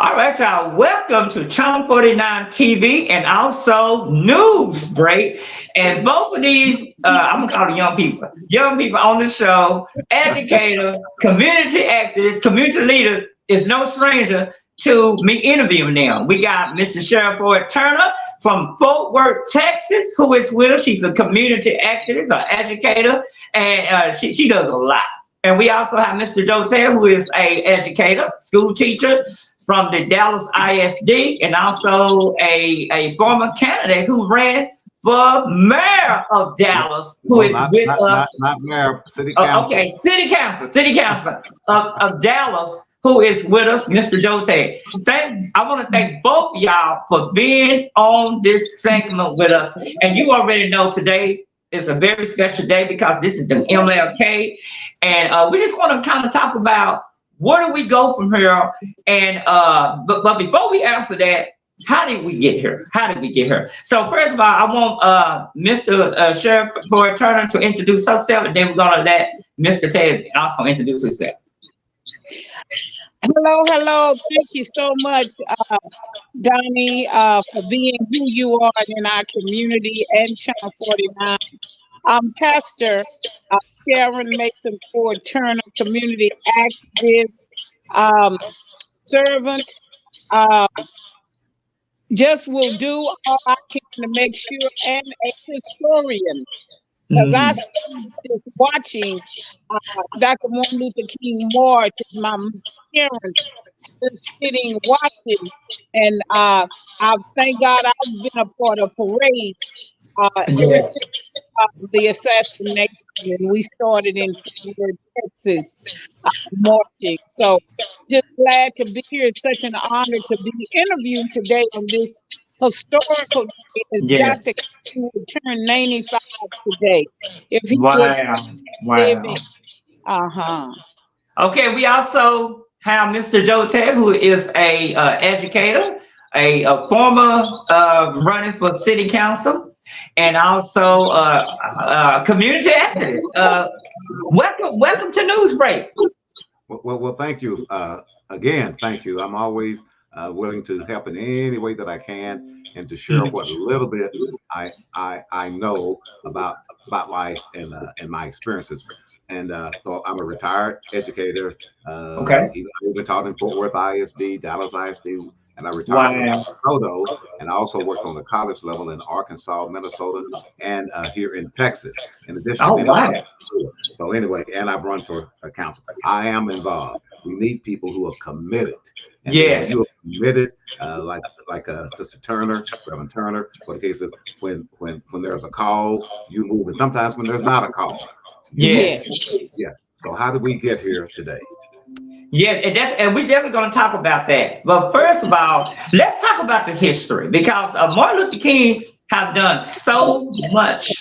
All right, y'all. Welcome to Channel 49 TV and also News Break. And both of these, I'm gonna call it young people on the show, educator, community activists, community leader is no stranger to me interviewing them. We got Mr. Cheryl Floyd Turner from Fort Worth, Texas, who is with us. She's a community activist, an educator, and she does a lot. And we also have Mr. Joe Taylor, who is a educator, school teacher from the Dallas ISD, and also a former candidate who ran for mayor of Dallas, who is with us. Not mayor, city council. Okay, city council of Dallas, who is with us, Mr. Joe Taylor. I want to thank both of y'all for being on this segment with us. And you already know today is a very special day because this is the MLK, and we just want to kind of talk about where do we go from here? And but before we answer that, how did we get here? So first of all, I want Mr. Sheriff Floyd Turner to introduce herself, and then we're gonna let Mr. Taylor also introduce himself. Hello. Thank you so much, Donnie, for being who you are in our community and Channel 49. I'm Pastor Sharon Mason Ford Turner, community activist, servant. Just will do all I can to make sure, and a historian. Because I started watching Dr. Martin Luther King March as my parents just sitting watching, and I thank God I've been a part of parades ever since the assassination, and we started in Texas marching. So just glad to be here. It's such an honor to be interviewed today on this historical day. As Dr. King would turn 95 today. If he Wow. living. Okay, we also have Mr. Joe Taylor, who is a educator, a former running for city council, and also community activist. Welcome to Newsbreak. Well, thank you. Again, thank you. I'm always willing to help in any way that I can and to share what little bit I know about life and my experiences. And so I'm a retired educator. Okay. I taught in Fort Worth ISD, Dallas ISD, and I retired from Soto, and I also worked on the college level in Arkansas, Minnesota, and here in Texas. In addition, so anyway, and I've run for a council. I am involved. We need people who are committed. And yes. You are committed, like Sister Turner, Reverend Turner. For the case is when there's a call, you move, and sometimes when there's not a call. Yes. So how did we get here today? Yeah, and we're definitely going to talk about that. But first of all, let's talk about the history, because Martin Luther King have done so much,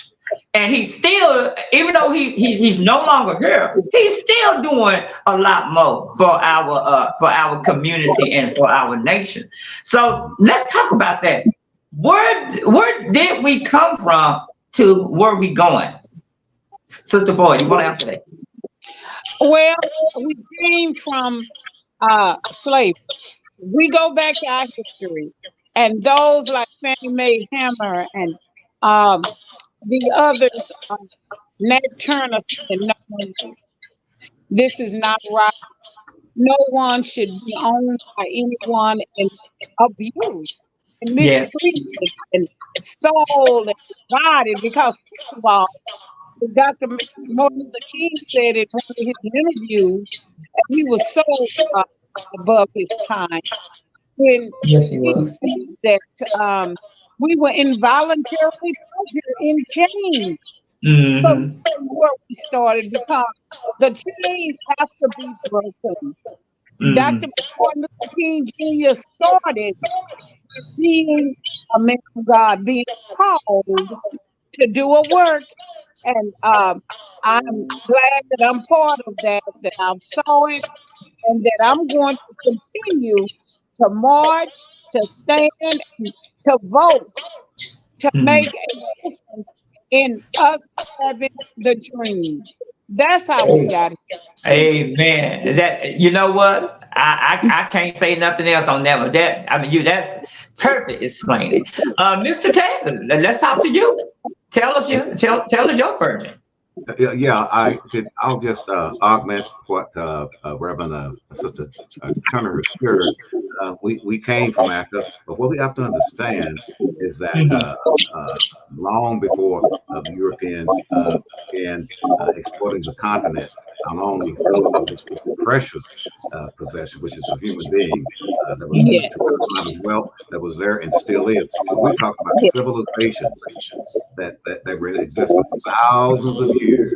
and he's still, even though he's no longer here, he's still doing a lot more for our community and for our nation. So let's talk about that. Where did we come from to where we going? Sister Floyd, you want to answer that? Well, we came from slavery. We go back to our history, and those like Fannie Mae Hammer and the others, Nat Turner said, no, this is not right. No one should be owned by anyone and abused and mistreated and sold and divided, because first of all, Dr. Martin Luther King said in one of his interviews that he was so above his time when he said that we were involuntarily put here in chains. So that's where we started, because the chains have to be broken. Dr. Martin Luther King Jr. started being a man of God, being called to do a work. And I'm glad that I'm part of that I saw it, and that I'm going to continue to march, to stand, and to vote, to make a difference in us having the dream. That's how we got here. Amen. That, you know what? I can't say nothing else on that. But that's perfect explaining. Mr. Taylor, let's talk to you. Tell us your version. I'll just augment what Reverend Sister Turner shared. We came from Africa, but what we have to understand is that long before the Europeans began exploiting the continent, not only of the precious possession, which is a human being, that was a amount of wealth that was there and still is. But we're talking about civilizations that really existed thousands of years.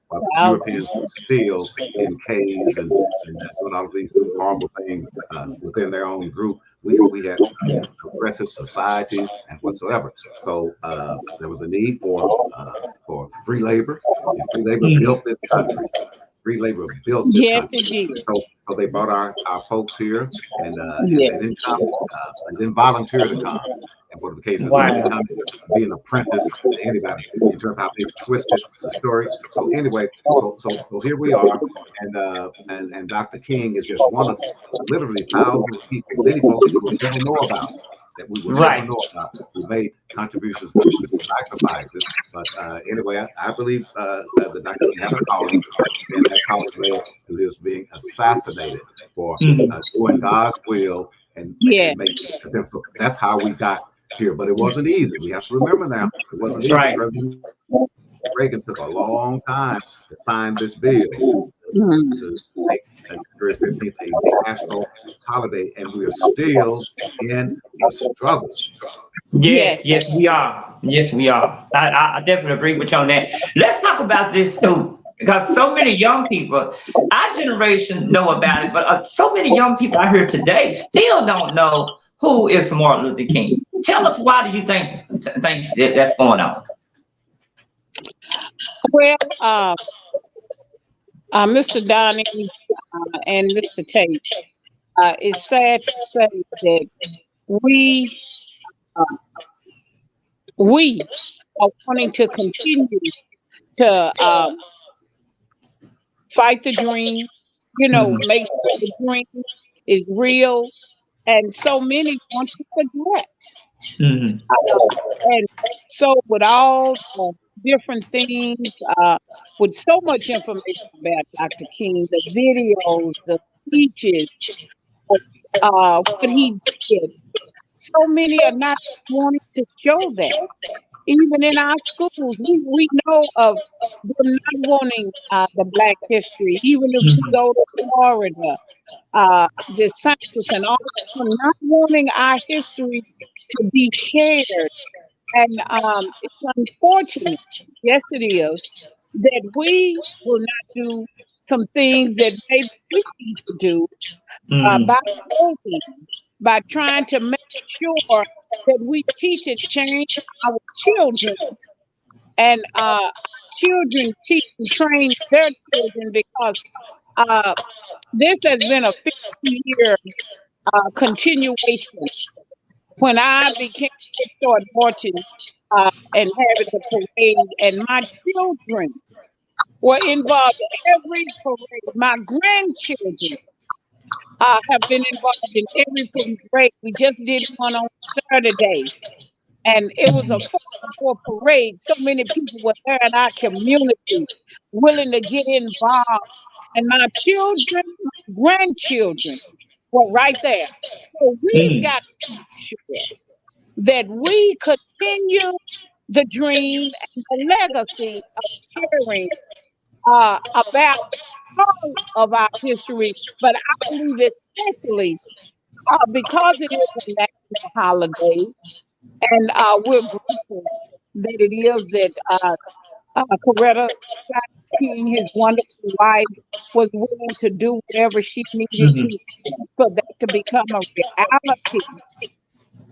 While the Europeans were still in caves and doing all of these horrible things within their own group, we had progressive societies and whatsoever. So there was a need for free labor, and free labor built this country. Free labor built this country. So they brought our folks here, and they didn't come, they didn't volunteer to come. And what the case is, they didn't come be an apprentice to anybody in terms of how they've twisted the story. So anyway, so here we are, and Dr. King is just one of literally thousands of people, many folks that we will never know about. That we will never know about, who made contributions to sacrifices. But anyway, I believe that Dr. King had a calling, and that calling led to his being assassinated for doing God's will and making a difference. So that's how we got here. But it wasn't easy. We have to remember now, it wasn't easy. Reagan took a long time to sign this bill to make February 15th a national holiday, and we are still in a struggle. Yes, we are. Yes, we are. I definitely agree with you on that. Let's talk about this too, because so many young people, our generation know about it, but so many young people out here today still don't know who is Martin Luther King. Tell us, why do you think that's going on? Well, Mr. Donnie and Mr. Tate, it's sad to say that we are wanting to continue to fight the dream, make sure the dream is real, and so many want to forget. And so with all different things, with so much information about Dr. King, the videos, the speeches, what he did, so many are not wanting to show that. Even in our schools, we know of them not wanting the Black history. Even if we go to Florida, the scientists and all, not wanting our history to be shared. And it's unfortunate, yes it is, that we will not do some things that maybe we need to do by trying to make sure that we teach and change our children, and children teach and train their children, because this has been a 50-year continuation. When I started watching and having the parade, and my children were involved in every parade. My grandchildren have been involved in every parade. We just did one on Saturday, and it was a 4-for-4 parade. So many people were there in our community willing to get involved, and my children, my grandchildren were right there. So we've got to make sure that we continue the dream and the legacy of sharing about all of our history, but I believe especially because it is a national holiday, and we're grateful that it is that Coretta King, his wonderful wife, was willing to do whatever she needed to for that to become a reality.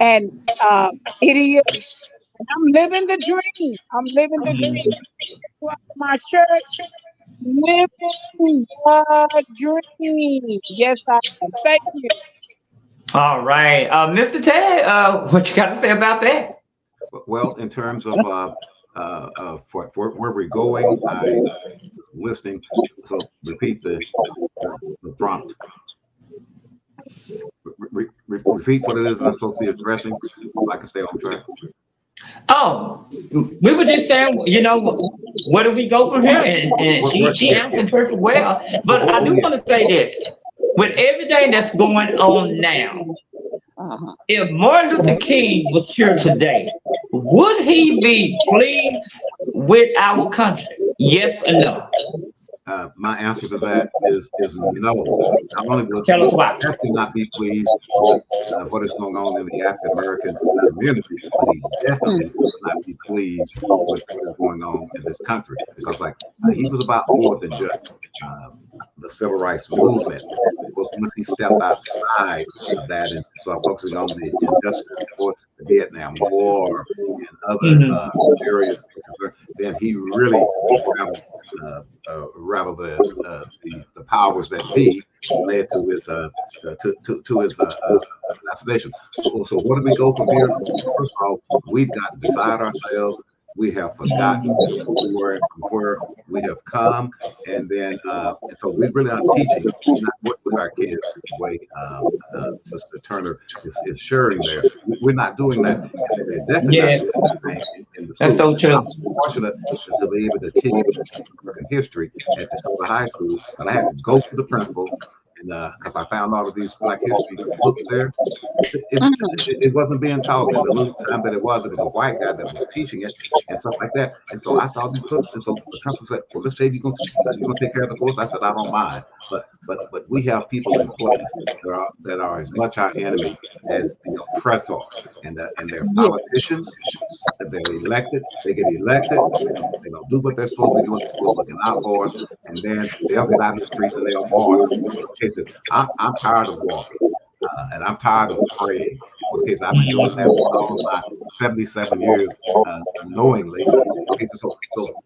And it is, and I'm living the dream. I'm living the dream. My shirt, living the dream. Yes, I am. Thank you. All right, Mr. Ted, what you got to say about that? Well, in terms of for where we're going, I was listening. So repeat the prompt. repeat what it is I'm supposed to be addressing so I can stay on track? Oh, we were just saying, where do we go from here? And she answered perfect well. But I do want to say this: with everything that's going on now, if Martin Luther King was here today, would he be pleased with our country? Yes or no? My answer to that is no. Not only would Tell us why. he definitely not be pleased with what is going on in the African American community, but he definitely would not be pleased with what is going on in this country, because he was about more than just the civil rights movement. It was once he stepped outside of that and started focusing on the injustice for the Vietnam War and other areas, then he really rather the powers that be led to his assassination. So what do we go from here? First of all, we've got to decide ourselves. We have forgotten where we have come, and then and so we really are teaching, not working with our kids the way Sister Turner is sharing there. We're not doing that. They're definitely not doing that in the school. That's so true. I'm fortunate to be able to teach American history at the Soda High School, but I had to go to the principal. And because I found all of these Black history books there, it wasn't being taught. And the little time that it was a white guy that was teaching it and stuff like that. And so I saw these books, and so the principal said, "Well, let's say you're gonna take care of the course." I said, "I don't mind, but we have people in place that are as much our enemy as the oppressor, and they're politicians. They're elected. They get elected. They don't do what they're supposed to be doing. They're looking out for us, and then they'll get out in the streets and they'll march." I'm tired of walking, and I'm tired of praying. Okay, so I've been doing that for all my 77 years knowingly. Okay, so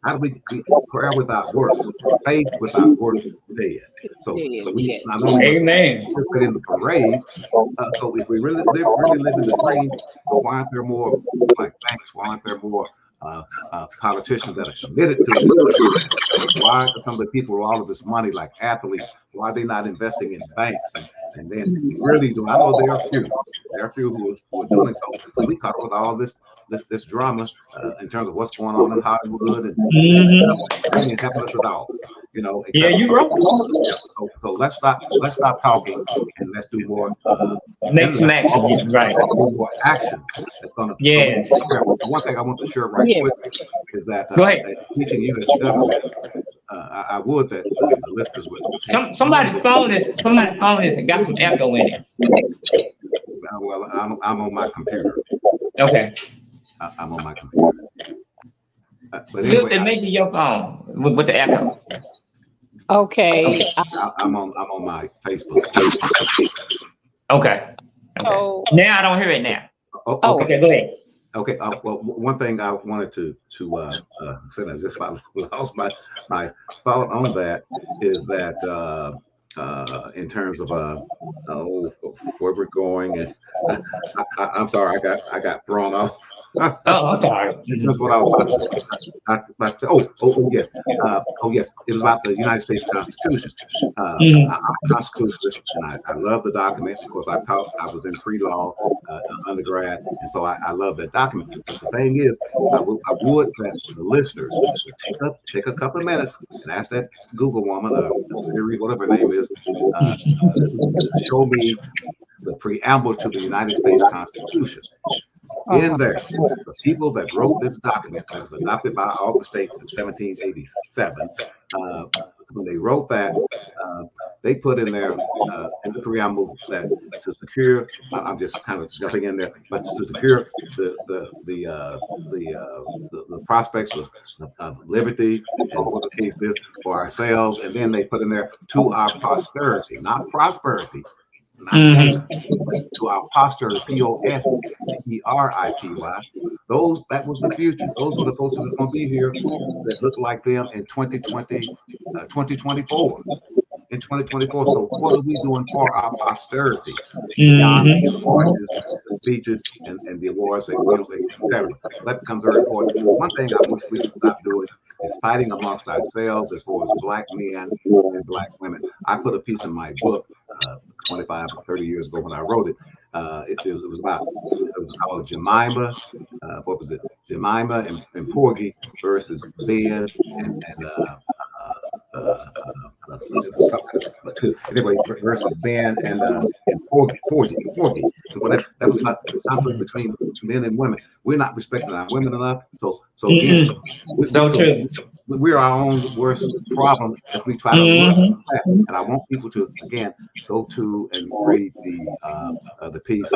how do we prayer without works, faith without works is dead. So we not only participate in the parade. So if we really live in the dream, so why aren't there more like banks? Why aren't there more politicians that are committed to it? Why are some of the people with all of this money, like athletes, why are they not investing in banks and then really doing? I know there are a few who are doing so. So we caught up with all this drama in terms of what's going on in Hollywood and helping us at all. Yeah, you're right. So let's stop talking and let's do more. Make some action, right? Let's do more action. That's gonna. Yes. One thing I want to share right quick is that teaching you as government, I would that the listeners would. Somebody's phone is got some echo in it. Well, I'm on my computer. Okay. I'm on my computer. But anyway, it may be your phone with the echo. Okay. I'm on my Facebook. Okay. So now I don't hear it now. Okay, go ahead. Okay. Well, one thing I wanted to say, I just lost my thought on that, is that in terms of where we're going, and I'm sorry, I got thrown off. Oh, I'm sorry. That's what I was about to say. Yes. It was about the United States Constitution. I'm a constitutionalist, and I love the document. Of course, I was in pre-law undergrad, and so I love that document. But the thing is, I would that the listeners would take a couple of minutes and ask that Google woman, Siri, whatever her name is, show me the preamble to the United States Constitution. In there, the people that wrote this document that was adopted by all the states in 1787, when they wrote that, they put in there in the preamble that to secure, I'm just kind of jumping in there, but to secure the prospects of liberty and what the case is for ourselves, and then they put in there to our posterity, not prosperity. To our posterity, posterity. That was the future. Those were the folks that were going to be here that look like them in 2020, 2024. In 2024. So what are we doing for our posterity? Beyond the marches, the speeches, and the awards, etc. That becomes very important. One thing I wish we would stop doing is fighting amongst ourselves as far as Black men and Black women. I put a piece in my book 25 or 30 years ago when I wrote it, it was called Jemima. What was it? Jemima and Porgy versus Ben and anyway, versus Ben and Porgy. Well, that was about the conflict between men and women. We're not respecting our women enough. So again, we're our own worst problem as we try to work on that. And I want people to again go to and read the piece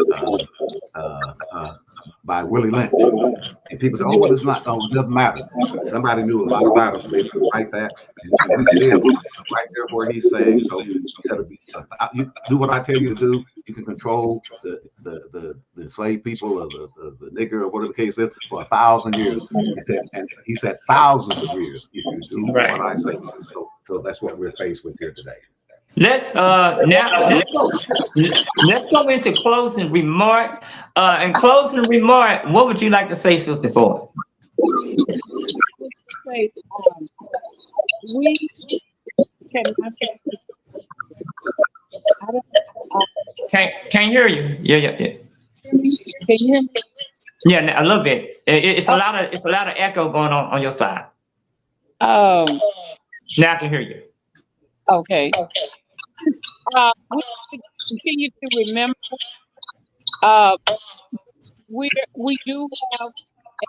by Willie Lynch. And people say, "Oh, well, it's not. Oh, it doesn't matter." Somebody knew a lot about us, so they could write that. And we did right there where he's saying, "So you do what I tell you to do. You can control the enslaved people or the nigger or whatever the case is for 1,000 years." He said thousands of years if you do what I say. So that's what we're faced with here today. Let's go into closing remark. In closing remark, what would you like to say, Sister Ford? We can't hear you. Yeah. Can you hear me? Yeah, a little bit. It's a lot of echo going on your side. Now I can hear you. Okay. We continue to remember. We do have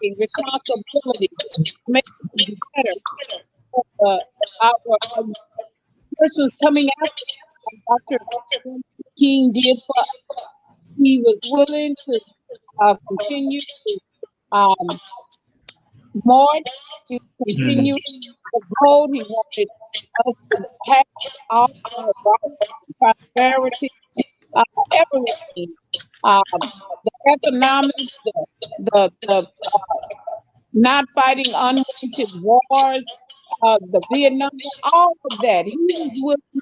a responsibility to make it better. Our persons coming after Dr. King did for us. He was willing to continue to march, to continue to vote. He wanted us to have all our rights, prosperity, everything. The economics, the not fighting unwanted wars, the Vietnam, all of that. He was willing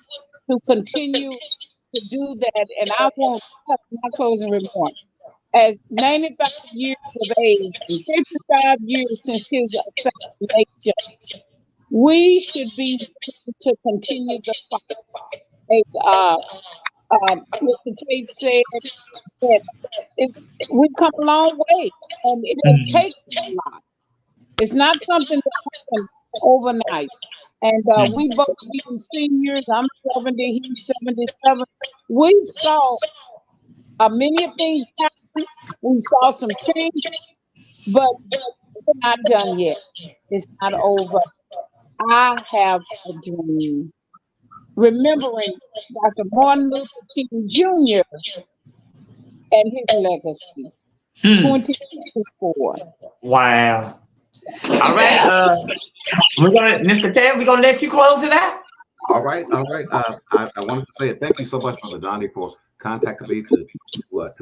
to continue to do that. And I want my closing remark. As 95 years of age and 55 years since his assassination, we should be able to continue the fight. As Mr. Tate said, that we've come a long way, and it takes a lot. It's not something that happens overnight. And we both being seniors, I'm 70, he's 77. We saw many things happen. We saw some change, but we're not done yet. It's not over. I have a dream. Remembering Dr. Martin Luther King Jr. and his legacy. 2024. Wow. All right. Mr. Ted, we're gonna let you close it out. All right. I wanted to say thank you so much, Brother Donnie, for contacting me to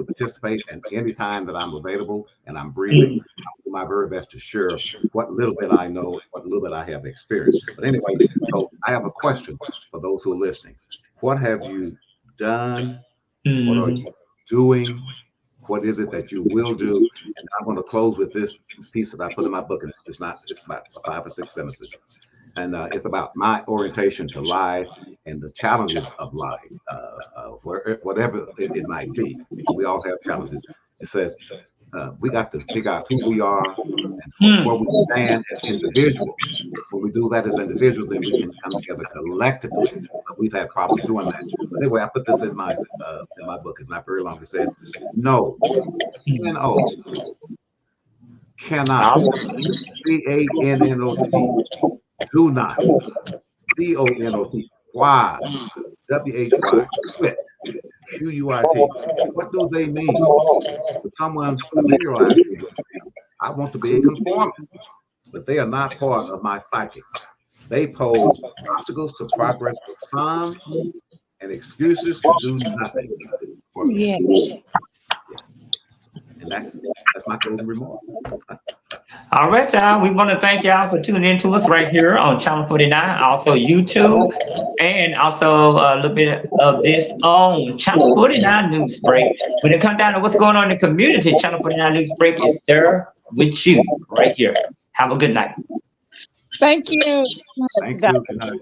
participate. And any time that I'm available and I'm breathing, I'll do my very best to share what little bit I know, what little bit I have experienced. But anyway, so I have a question for those who are listening. What have you done? What are you doing? What is it that you will do? And I'm going to close with this piece that I put in my book. And it's about 5 or 6 sentences. And it's about my orientation to life and the challenges of life, whatever it might be. We all have challenges. It says we got to figure out who we are and where we stand as individuals. When we do that as individuals, then we can come together collectively. We've had problems doing that. But anyway, I put this in my book. It's not very long. It says, no, N-O, cannot, C-A-N-N-O-T, do not, D-O-N-O-T, why, W-H-Y, quit, Q-U-I-T. What do they mean? But someone's familiarized me with them. I want to be a conformist, but they are not part of my psychics. They pose obstacles to progress for some and excuses to do nothing for me. Yes. And that's my closing remark. All right, y'all. We want to thank y'all for tuning in to us right here on Channel 49, also YouTube, and also a little bit of this on Channel 49 News Break. When it comes down to what's going on in the community, Channel 49 News Break is there with you right here. Have a good night. Thank you. Thank you. Good night.